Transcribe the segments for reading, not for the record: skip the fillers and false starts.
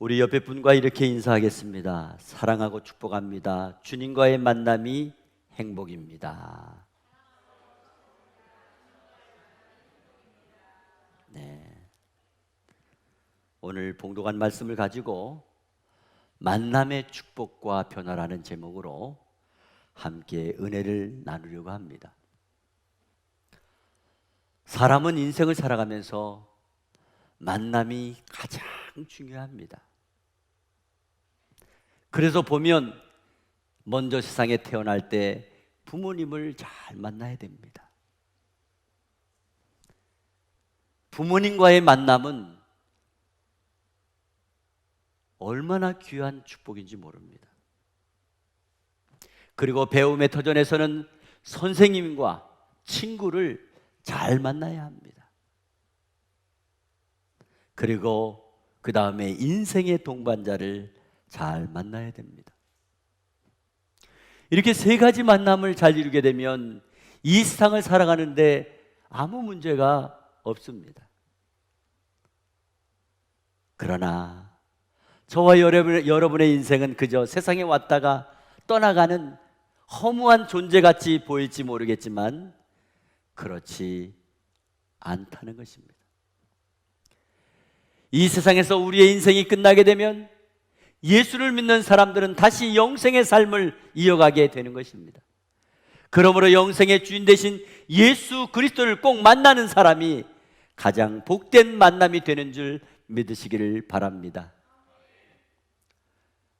우리 옆에 분과 이렇게 인사하겠습니다. 사랑하고 축복합니다. 주님과의 만남이 행복입니다. 네. 오늘 봉독한 말씀을 가지고 만남의 축복과 변화라는 제목으로 함께 은혜를 나누려고 합니다. 사람은 인생을 살아가면서 만남이 가장 중요합니다. 그래서 보면 먼저 세상에 태어날 때 부모님을 잘 만나야 됩니다. 부모님과의 만남은 얼마나 귀한 축복인지 모릅니다. 그리고 배움의 터전에서는 선생님과 친구를 잘 만나야 합니다. 그리고 그 다음에 인생의 동반자를 잘 만나야 됩니다. 이렇게 세 가지 만남을 잘 이루게 되면 이 세상을 살아가는데 아무 문제가 없습니다. 그러나 저와 여러분의 인생은 그저 세상에 왔다가 떠나가는 허무한 존재같이 보일지 모르겠지만 그렇지 않다는 것입니다. 이 세상에서 우리의 인생이 끝나게 되면 예수를 믿는 사람들은 다시 영생의 삶을 이어가게 되는 것입니다. 그러므로 영생의 주인 되신 예수 그리스도를 꼭 만나는 사람이 가장 복된 만남이 되는 줄 믿으시기를 바랍니다.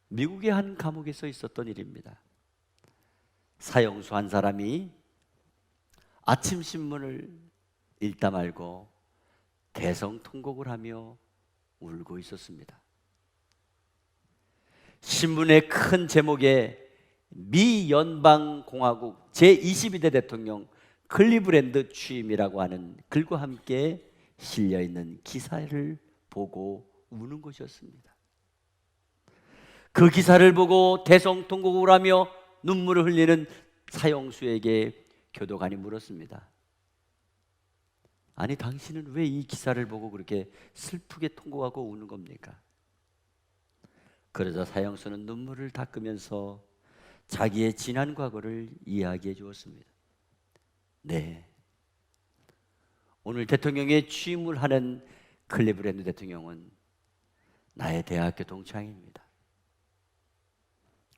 미국의 한 감옥에서 있었던 일입니다. 사형수 한 사람이 아침 신문을 읽다 말고 대성통곡을 하며 울고 있었습니다. 신문의 큰 제목에 미 연방공화국 제22대 대통령 클리브랜드 취임이라고 하는 글과 함께 실려있는 기사를 보고 우는 것이었습니다. 그 기사를 보고 대성통곡을 하며 눈물을 흘리는 사형수에게 교도관이 물었습니다. 아니, 당신은 왜 이 기사를 보고 그렇게 슬프게 통곡하고 우는 겁니까? 그러자 사형수는 눈물을 닦으면서 자기의 지난 과거를 이야기해 주었습니다. 네, 오늘 대통령에 취임을 하는 클리브랜드 대통령은 나의 대학교 동창입니다.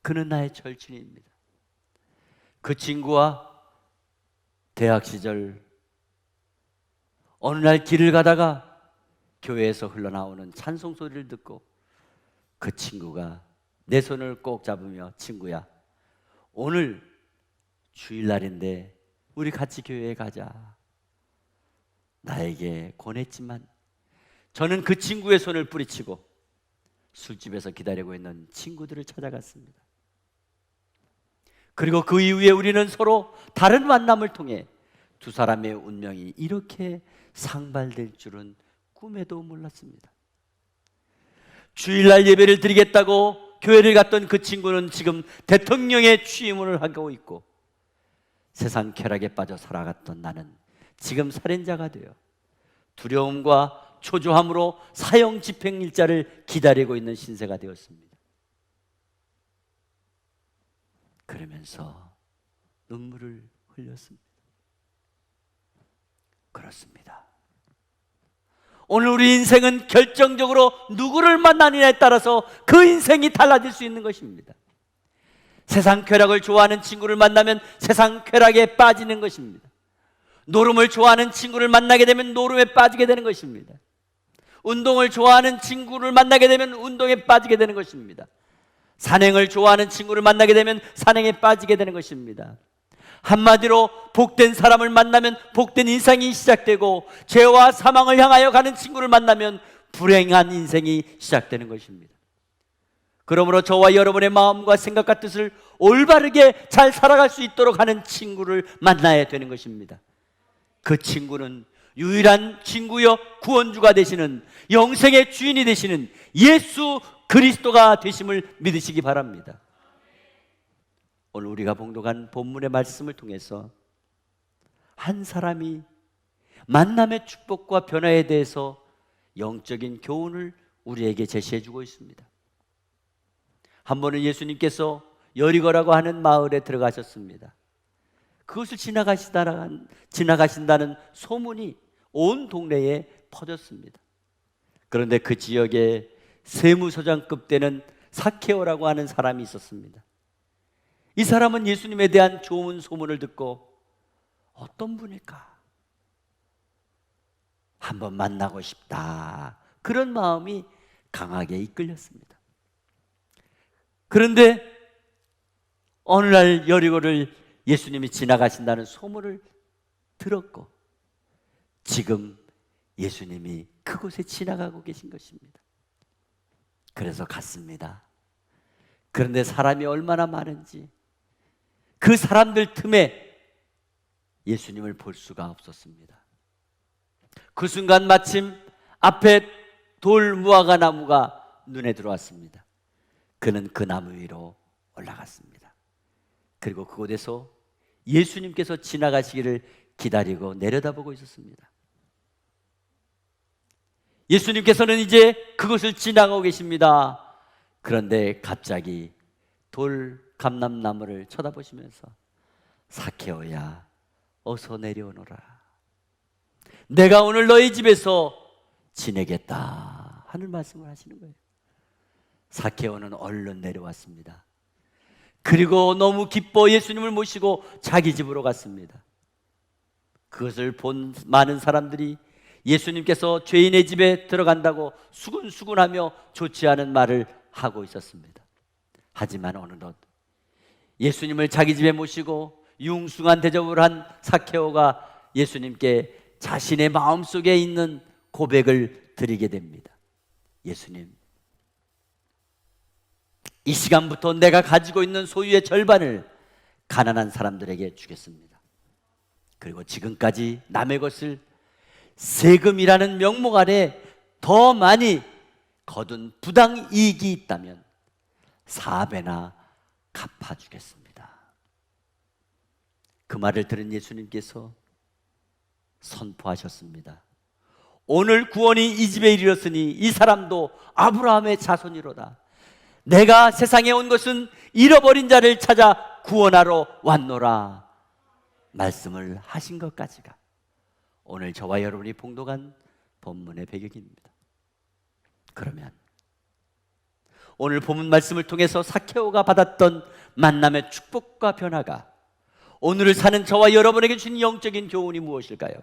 그는 나의 절친입니다. 그 친구와 대학 시절 어느 날 길을 가다가 교회에서 흘러나오는 찬송 소리를 듣고 그 친구가 내 손을 꼭 잡으며 친구야, 오늘 주일날인데 우리 같이 교회에 가자 나에게 권했지만 저는 그 친구의 손을 뿌리치고 술집에서 기다리고 있는 친구들을 찾아갔습니다. 그리고 그 이후에 우리는 서로 다른 만남을 통해 두 사람의 운명이 이렇게 상발될 줄은 꿈에도 몰랐습니다. 주일날 예배를 드리겠다고 교회를 갔던 그 친구는 지금 대통령의 취임을 하고 있고, 세상 쾌락에 빠져 살아갔던 나는 지금 살인자가 되어 두려움과 초조함으로 사형 집행일자를 기다리고 있는 신세가 되었습니다. 그러면서 눈물을 흘렸습니다. 그렇습니다. 오늘 우리 인생은 결정적으로 누구를 만나느냐에 따라서 그 인생이 달라질 수 있는 것입니다. 세상 쾌락을 좋아하는 친구를 만나면 세상 쾌락에 빠지는 것입니다. 노름을 좋아하는 친구를 만나게 되면 노름에 빠지게 되는 것입니다. 운동을 좋아하는 친구를 만나게 되면 운동에 빠지게 되는 것입니다. 산행을 좋아하는 친구를 만나게 되면 산행에 빠지게 되는 것입니다. 한마디로 복된 사람을 만나면 복된 인생이 시작되고, 죄와 사망을 향하여 가는 친구를 만나면 불행한 인생이 시작되는 것입니다. 그러므로 저와 여러분의 마음과 생각과 뜻을 올바르게 잘 살아갈 수 있도록 하는 친구를 만나야 되는 것입니다. 그 친구는 유일한 친구여 구원주가 되시는, 영생의 주인이 되시는 예수 그리스도가 되심을 믿으시기 바랍니다. 오늘 우리가 봉독한 본문의 말씀을 통해서 한 사람이 만남의 축복과 변화에 대해서 영적인 교훈을 우리에게 제시해 주고 있습니다. 한 번은 예수님께서 여리고라고 하는 마을에 들어가셨습니다. 그것을 지나가신다는 소문이 온 동네에 퍼졌습니다. 그런데 그 지역에 세무서장급 되는 삭케오라고 하는 사람이 있었습니다. 이 사람은 예수님에 대한 좋은 소문을 듣고 어떤 분일까? 한번 만나고 싶다. 그런 마음이 강하게 이끌렸습니다. 그런데 어느 날 여리고를 예수님이 지나가신다는 소문을 들었고 지금 예수님이 그곳에 지나가고 계신 것입니다. 그래서 갔습니다. 그런데 사람이 얼마나 많은지 그 사람들 틈에 예수님을 볼 수가 없었습니다. 그 순간 마침 앞에 돌 무화과 나무가 눈에 들어왔습니다. 그는 그 나무 위로 올라갔습니다. 그리고 그곳에서 예수님께서 지나가시기를 기다리고 내려다보고 있었습니다. 예수님께서는 이제 그것을 지나가고 계십니다. 그런데 갑자기 돌 감람나무를 쳐다보시면서 삭케오야, 어서 내려오너라. 내가 오늘 너희 집에서 지내겠다 하는 말씀을 하시는 거예요. 삭케오는 얼른 내려왔습니다. 그리고 너무 기뻐 예수님을 모시고 자기 집으로 갔습니다. 그것을 본 많은 사람들이 예수님께서 죄인의 집에 들어간다고 수군수군하며 좋지 않은 말을 하고 있었습니다. 하지만 어느덧 예수님을 자기 집에 모시고 융숭한 대접을 한 삭케오가 예수님께 자신의 마음속에 있는 고백을 드리게 됩니다. 예수님, 이 시간부터 내가 가지고 있는 소유의 절반을 가난한 사람들에게 주겠습니다. 그리고 지금까지 남의 것을 세금이라는 명목 아래 더 많이 거둔 부당이익이 있다면 4배나 갚아주겠습니다. 그 말을 들은 예수님께서 선포하셨습니다. 오늘 구원이 이 집에 이르렀으니 이 사람도 아브라함의 자손이로다. 내가 세상에 온 것은 잃어버린 자를 찾아 구원하러 왔노라 말씀을 하신 것까지가 오늘 저와 여러분이 봉독한 본문의 배경입니다. 그러면 오늘 본문 말씀을 통해서 삭케오가 받았던 만남의 축복과 변화가 오늘을 사는 저와 여러분에게 주신 영적인 교훈이 무엇일까요?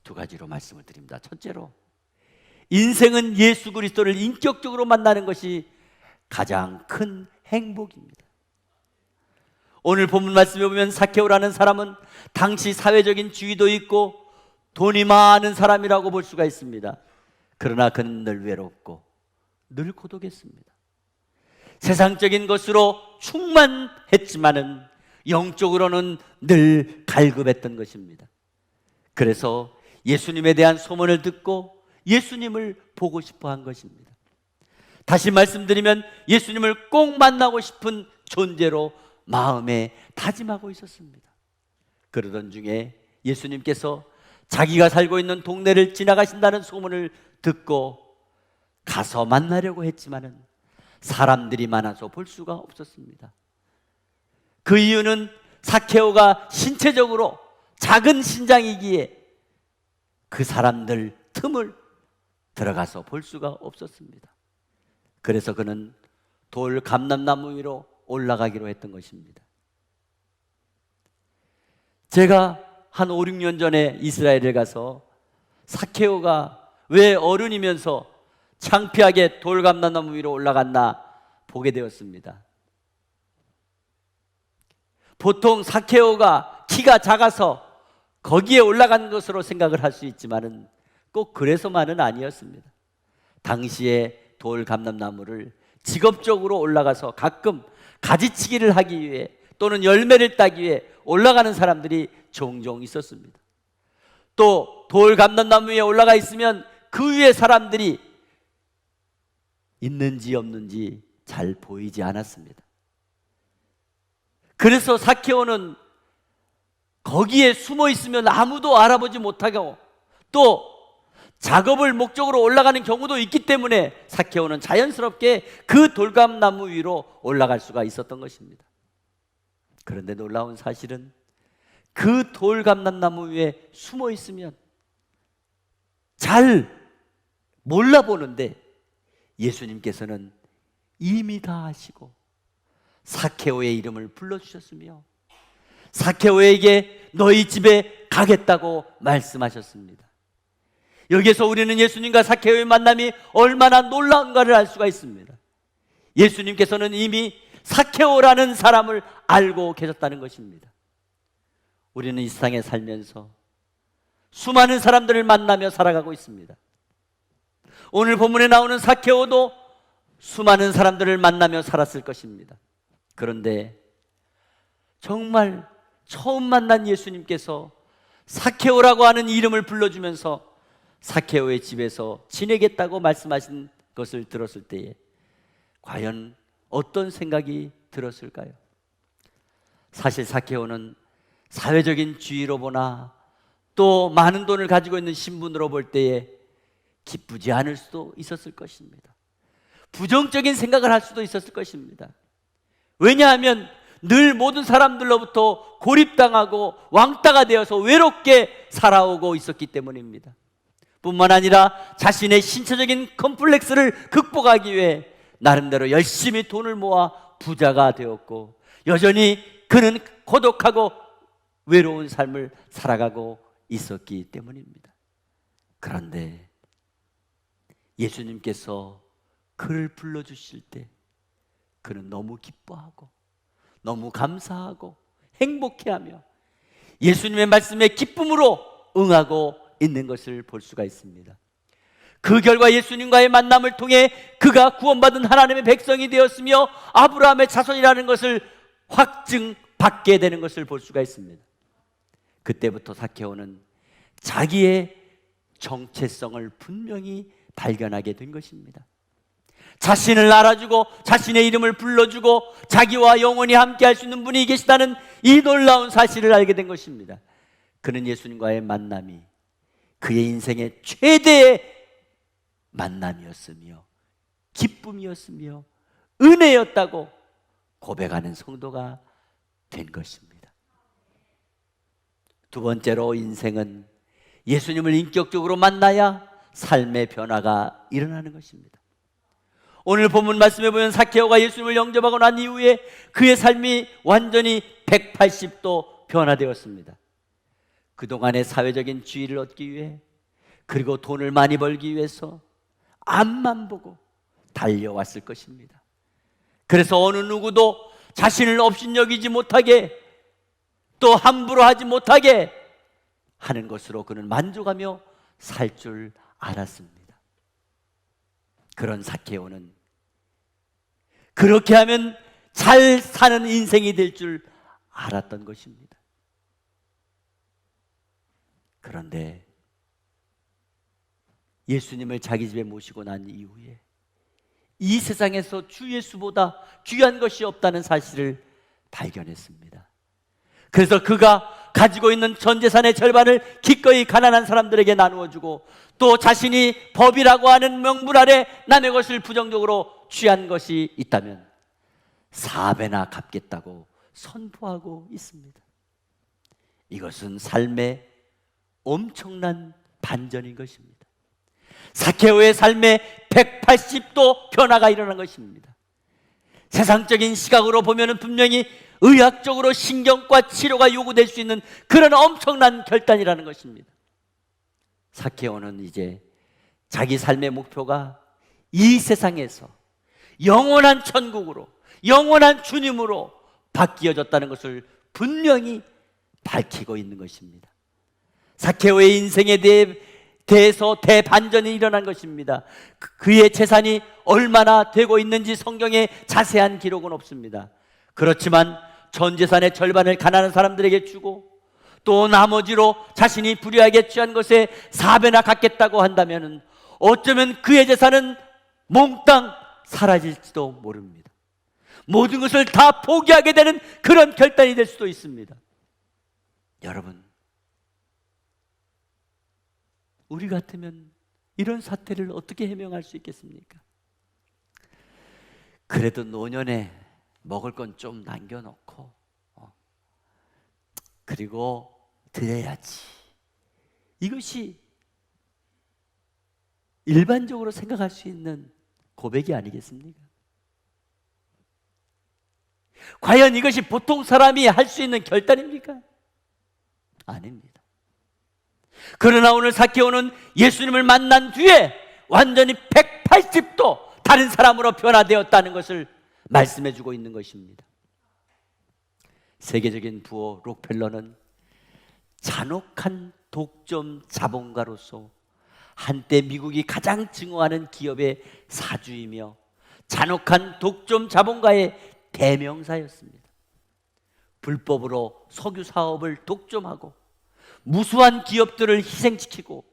두 가지로 말씀을 드립니다. 첫째로, 인생은 예수 그리스도를 인격적으로 만나는 것이 가장 큰 행복입니다. 오늘 본문 말씀에 보면 삭케오라는 사람은 당시 사회적인 지위도 있고 돈이 많은 사람이라고 볼 수가 있습니다. 그러나 그는 늘 외롭고 늘 고독했습니다. 세상적인 것으로 충만했지만은 영적으로는 늘 갈급했던 것입니다. 그래서 예수님에 대한 소문을 듣고 예수님을 보고 싶어 한 것입니다. 다시 말씀드리면 예수님을 꼭 만나고 싶은 존재로 마음에 다짐하고 있었습니다. 그러던 중에 예수님께서 자기가 살고 있는 동네를 지나가신다는 소문을 듣고 가서 만나려고 했지만은 사람들이 많아서 볼 수가 없었습니다. 그 이유는 삭케오가 신체적으로 작은 신장이기에 그 사람들 틈을 들어가서 볼 수가 없었습니다. 그래서 그는 돌 감람나무 위로 올라가기로 했던 것입니다. 제가 한 5, 6년 전에 이스라엘에 가서 삭케오가 왜 어른이면서 창피하게 돌 감람나무 위로 올라갔나 보게 되었습니다. 보통 삭케오가 키가 작아서 거기에 올라간 것으로 생각을 할 수 있지만은 꼭 그래서만은 아니었습니다. 당시에 돌 감람나무를 직업적으로 올라가서 가끔 가지치기를 하기 위해 또는 열매를 따기 위해 올라가는 사람들이 종종 있었습니다. 또 돌 감람나무 위에 올라가 있으면 그 위에 사람들이 있는지 없는지 잘 보이지 않았습니다. 그래서 삭케오는 거기에 숨어 있으면 아무도 알아보지 못하고 또 작업을 목적으로 올라가는 경우도 있기 때문에 삭개오는 자연스럽게 그 돌감나무 위로 올라갈 수가 있었던 것입니다. 그런데 놀라운 사실은 그 돌감나무 위에 숨어 있으면 잘 몰라보는데 예수님께서는 이미 다 아시고 삭개오의 이름을 불러주셨으며 삭개오에게 너희 집에 가겠다고 말씀하셨습니다. 여기에서 우리는 예수님과 삭개오의 만남이 얼마나 놀라운가를 알 수가 있습니다. 예수님께서는 이미 삭개오라는 사람을 알고 계셨다는 것입니다. 우리는 이 세상에 살면서 수많은 사람들을 만나며 살아가고 있습니다. 오늘 본문에 나오는 삭개오도 수많은 사람들을 만나며 살았을 것입니다. 그런데 정말 처음 만난 예수님께서 삭개오라고 하는 이름을 불러주면서 삭개오의 집에서 지내겠다고 말씀하신 것을 들었을 때에 과연 어떤 생각이 들었을까요? 사실 삭개오는 사회적인 지위로 보나 또 많은 돈을 가지고 있는 신분으로 볼 때에 기쁘지 않을 수도 있었을 것입니다. 부정적인 생각을 할 수도 있었을 것입니다. 왜냐하면 늘 모든 사람들로부터 고립당하고 왕따가 되어서 외롭게 살아오고 있었기 때문입니다. 뿐만 아니라 자신의 신체적인 컴플렉스를 극복하기 위해 나름대로 열심히 돈을 모아 부자가 되었고 여전히 그는 고독하고 외로운 삶을 살아가고 있었기 때문입니다. 그런데 예수님께서 그를 불러주실 때 그는 너무 기뻐하고 너무 감사하고 행복해하며 예수님의 말씀에 기쁨으로 응하고 있는 것을 볼 수가 있습니다. 그 결과 예수님과의 만남을 통해 그가 구원받은 하나님의 백성이 되었으며 아브라함의 자손이라는 것을 확증받게 되는 것을 볼 수가 있습니다. 그때부터 삭개오는 자기의 정체성을 분명히 발견하게 된 것입니다. 자신을 알아주고 자신의 이름을 불러주고 자기와 영원히 함께 할 수 있는 분이 계시다는 이 놀라운 사실을 알게 된 것입니다. 그는 예수님과의 만남이 그의 인생의 최대의 만남이었으며 기쁨이었으며 은혜였다고 고백하는 성도가 된 것입니다. 두 번째로 인생은 예수님을 인격적으로 만나야 삶의 변화가 일어나는 것입니다. 오늘 본문 말씀에 보면 삭개오가 예수님을 영접하고 난 이후에 그의 삶이 완전히 180도 변화되었습니다. 그동안의 사회적인 지위를 얻기 위해 그리고 돈을 많이 벌기 위해서 앞만 보고 달려왔을 것입니다. 그래서 어느 누구도 자신을 업신여기지 못하게 또 함부로 하지 못하게 하는 것으로 그는 만족하며 살 줄 알았습니다. 그런 삭개오는 그렇게 하면 잘 사는 인생이 될 줄 알았던 것입니다. 그런데 예수님을 자기 집에 모시고 난 이후에 이 세상에서 주 예수보다 귀한 것이 없다는 사실을 발견했습니다. 그래서 그가 가지고 있는 전 재산의 절반을 기꺼이 가난한 사람들에게 나누어주고 또 자신이 법이라고 하는 명분 아래 남의 것을 부정적으로 취한 것이 있다면 4배나 갚겠다고 선포하고 있습니다. 이것은 삶의 엄청난 반전인 것입니다. 삭개오의 삶에 180도 변화가 일어난 것입니다. 세상적인 시각으로 보면 분명히 의학적으로 신경과 치료가 요구될 수 있는 그런 엄청난 결단이라는 것입니다. 삭개오는 이제 자기 삶의 목표가 이 세상에서 영원한 천국으로 영원한 주님으로 바뀌어졌다는 것을 분명히 밝히고 있는 것입니다. 삭개오의 인생에 대해서 대반전이 일어난 것입니다. 그의 재산이 얼마나 되고 있는지 성경에 자세한 기록은 없습니다. 그렇지만 전 재산의 절반을 가난한 사람들에게 주고 또 나머지로 자신이 불의하게 취한 것에 4배나 갚겠다고 한다면 어쩌면 그의 재산은 몽땅 사라질지도 모릅니다. 모든 것을 다 포기하게 되는 그런 결단이 될 수도 있습니다. 여러분, 우리 같으면 이런 사태를 어떻게 해명할 수 있겠습니까? 그래도 노년에 먹을 건 좀 남겨놓고 그리고 드려야지. 이것이 일반적으로 생각할 수 있는 고백이 아니겠습니까? 과연 이것이 보통 사람이 할 수 있는 결단입니까? 아닙니다. 그러나 오늘 삭개오는 예수님을 만난 뒤에 완전히 180도 다른 사람으로 변화되었다는 것을 말씀해 주고 있는 것입니다. 세계적인 부호 록펠러는 잔혹한 독점 자본가로서 한때 미국이 가장 증오하는 기업의 사주이며 잔혹한 독점 자본가의 대명사였습니다. 불법으로 석유 사업을 독점하고 무수한 기업들을 희생시키고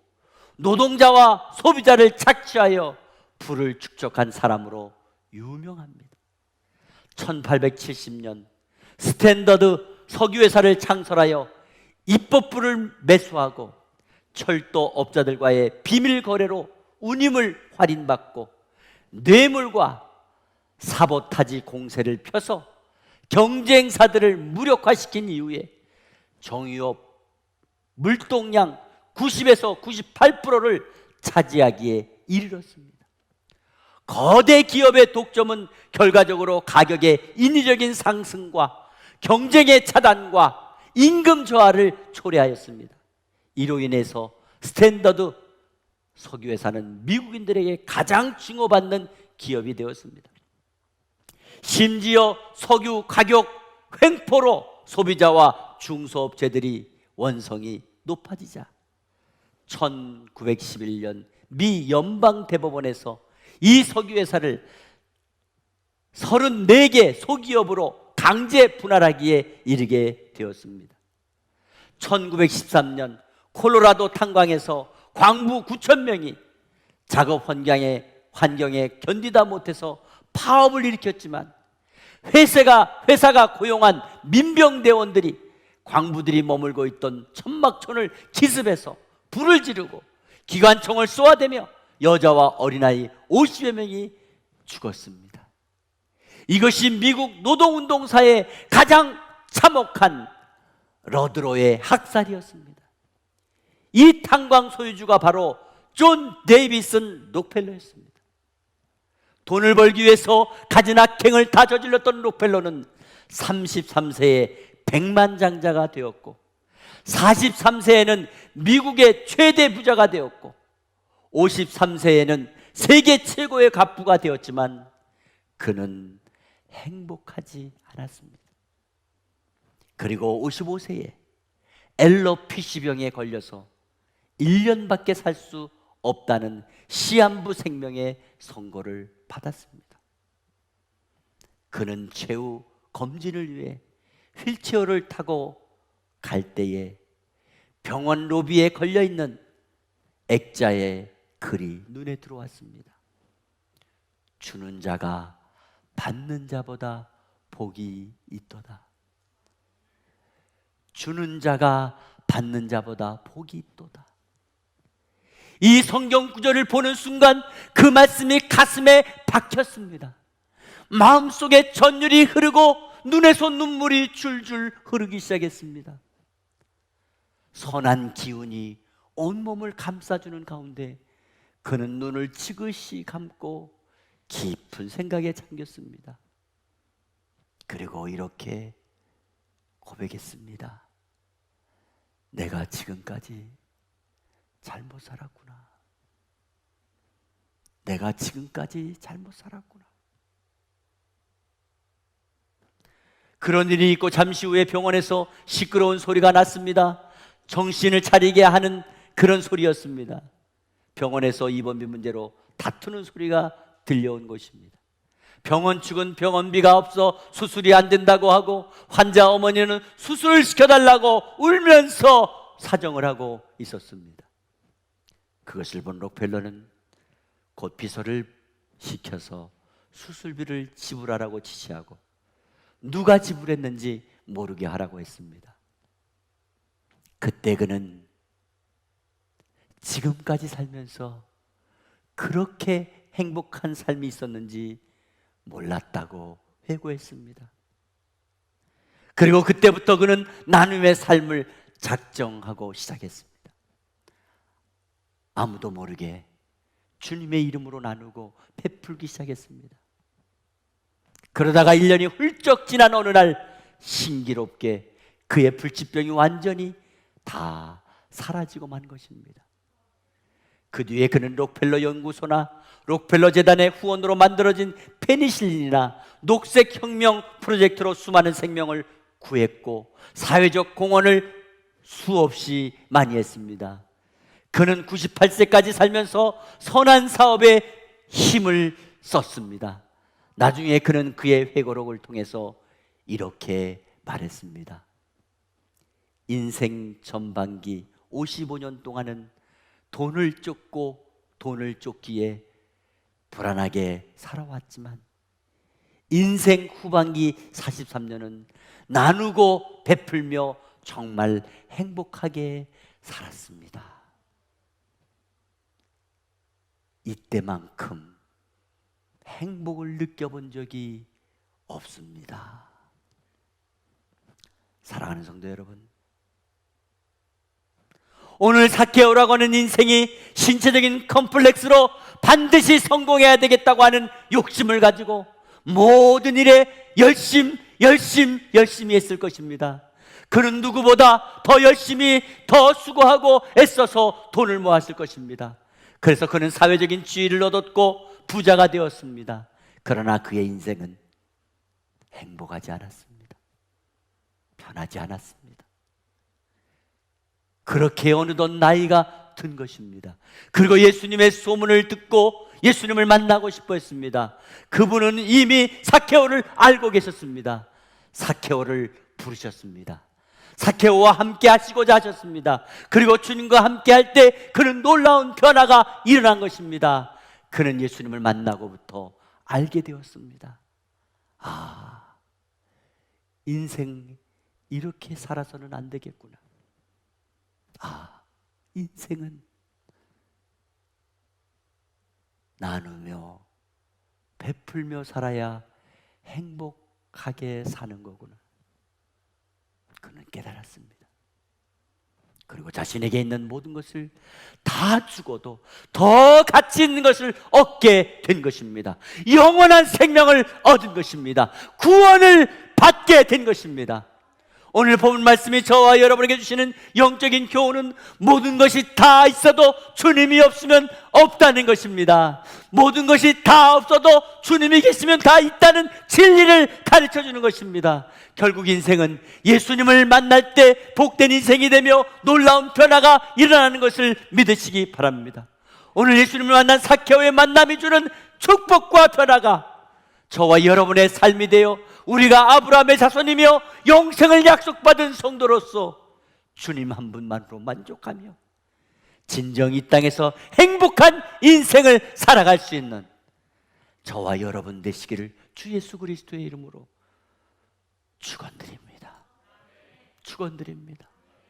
노동자와 소비자를 착취하여 부를 축적한 사람으로 유명합니다. 1870년 스탠더드 석유회사를 창설하여 입법부를 매수하고 철도업자들과의 비밀 거래로 운임을 할인받고 뇌물과 사보타지 공세를 펴서 경쟁사들을 무력화시킨 이후에 정유업 물동량 90에서 98%를 차지하기에 이르렀습니다. 거대 기업의 독점은 결과적으로 가격의 인위적인 상승과 경쟁의 차단과 임금 저하를 초래하였습니다. 이로 인해서 스탠더드 석유회사는 미국인들에게 가장 증오받는 기업이 되었습니다. 심지어 석유 가격 횡포로 소비자와 중소업체들이 원성이 높아지자 1911년 미 연방대법원에서 이 석유회사를 34개 소기업으로 강제 분할하기에 이르게 되었습니다. 1913년 콜로라도 탄광에서 광부 9,000명이 작업 환경에 견디다 못해서 파업을 일으켰지만 회사가 고용한 민병대원들이 광부들이 머물고 있던 천막촌을 기습해서 불을 지르고 기관총을 쏘아대며 여자와 어린아이 50여 명이 죽었습니다. 이것이 미국 노동운동사의 가장 참혹한 러드로의 학살이었습니다. 이 탄광 소유주가 바로 존 데이비슨 록펠러였습니다. 돈을 벌기 위해서 가진 악행을 다 저질렀던 록펠러는 33세에 백만장자가 되었고 43세에는 미국의 최대 부자가 되었고 53세에는 세계 최고의 갑부가 되었지만 그는 행복하지 않았습니다. 그리고 55세에 엘러피시병에 걸려서 1년밖에 살 수 없다는 시한부 생명의 선고를 받았습니다. 그는 최후 검진을 위해 휠체어를 타고 갈 때에 병원 로비에 걸려있는 액자의 글이 눈에 들어왔습니다. 주는 자가 받는 자보다 복이 있도다. 주는 자가 받는 자보다 복이 있도다. 이 성경 구절을 보는 순간 그 말씀이 가슴에 박혔습니다. 마음속에 전율이 흐르고 눈에서 눈물이 줄줄 흐르기 시작했습니다. 선한 기운이 온몸을 감싸주는 가운데 그는 눈을 지그시 감고 깊은 생각에 잠겼습니다. 그리고 이렇게 고백했습니다. 내가 지금까지 잘못 살았구나. 내가 지금까지 잘못 살았구나. 그런 일이 있고 잠시 후에 병원에서 시끄러운 소리가 났습니다. 정신을 차리게 하는 그런 소리였습니다. 병원에서 입원비 문제로 다투는 소리가 들려온 것입니다. 병원 측은 병원비가 없어 수술이 안 된다고 하고 환자 어머니는 수술을 시켜달라고 울면서 사정을 하고 있었습니다. 그것을 본 록펠러는 곧 비서를 시켜서 수술비를 지불하라고 지시하고 누가 지불했는지 모르게 하라고 했습니다. 그때 그는 지금까지 살면서 그렇게 행복한 삶이 있었는지 몰랐다고 회고했습니다. 그리고 그때부터 그는 나눔의 삶을 작정하고 시작했습니다. 아무도 모르게 주님의 이름으로 나누고 베풀기 시작했습니다. 그러다가 1년이 훌쩍 지난 어느 날 신기롭게 그의 불치병이 완전히 다 사라지고 만 것입니다. 그 뒤에 그는 록펠러 연구소나 록펠러 재단의 후원으로 만들어진 페니실린이나 녹색혁명 프로젝트로 수많은 생명을 구했고 사회적 공헌을 수없이 많이 했습니다. 그는 98세까지 살면서 선한 사업에 힘을 썼습니다. 나중에 그는 그의 회고록을 통해서 이렇게 말했습니다. 인생 전반기 55년 동안은 돈을 쫓고 돈을 쫓기에 불안하게 살아왔지만 인생 후반기 43년은 나누고 베풀며 정말 행복하게 살았습니다. 이때만큼 행복을 느껴본 적이 없습니다. 사랑하는 성도 여러분, 오늘 사케오라고 하는 인생이 신체적인 컴플렉스로 반드시 성공해야 되겠다고 하는 욕심을 가지고 모든 일에 열심히 했을 것입니다. 그는 누구보다 더 열심히 더 수고하고 애써서 돈을 모았을 것입니다. 그래서 그는 사회적인 지위를 얻었고 부자가 되었습니다. 그러나 그의 인생은 행복하지 않았습니다. 편하지 않았습니다. 그렇게 어느덧 나이가 든 것입니다. 그리고 예수님의 소문을 듣고 예수님을 만나고 싶어 했습니다. 그분은 이미 사케오를 알고 계셨습니다. 사케오를 부르셨습니다. 사케오와 함께 하시고자 하셨습니다. 그리고 주님과 함께 할 때 그는 놀라운 변화가 일어난 것입니다. 그는 예수님을 만나고부터 알게 되었습니다. 아, 인생 이렇게 살아서는 안 되겠구나. 아, 인생은 나누며 베풀며 살아야 행복하게 사는 거구나. 그는 깨달았습니다. 그리고 자신에게 있는 모든 것을 다 주고도 더 가치 있는 것을 얻게 된 것입니다. 영원한 생명을 얻은 것입니다. 구원을 받게 된 것입니다. 오늘 본 말씀이 저와 여러분에게 주시는 영적인 교훈은 모든 것이 다 있어도 주님이 없으면 없다는 것입니다. 모든 것이 다 없어도 주님이 계시면 다 있다는 진리를 가르쳐 주는 것입니다. 결국 인생은 예수님을 만날 때 복된 인생이 되며 놀라운 변화가 일어나는 것을 믿으시기 바랍니다. 오늘 예수님을 만난 사케오의 만남이 주는 축복과 변화가 저와 여러분의 삶이 되어 우리가 아브라함의 자손이며 영생을 약속받은 성도로서 주님 한 분만으로 만족하며 진정 이 땅에서 행복한 인생을 살아갈 수 있는 저와 여러분 되시기를 주 예수 그리스도의 이름으로 축원드립니다. 축원드립니다.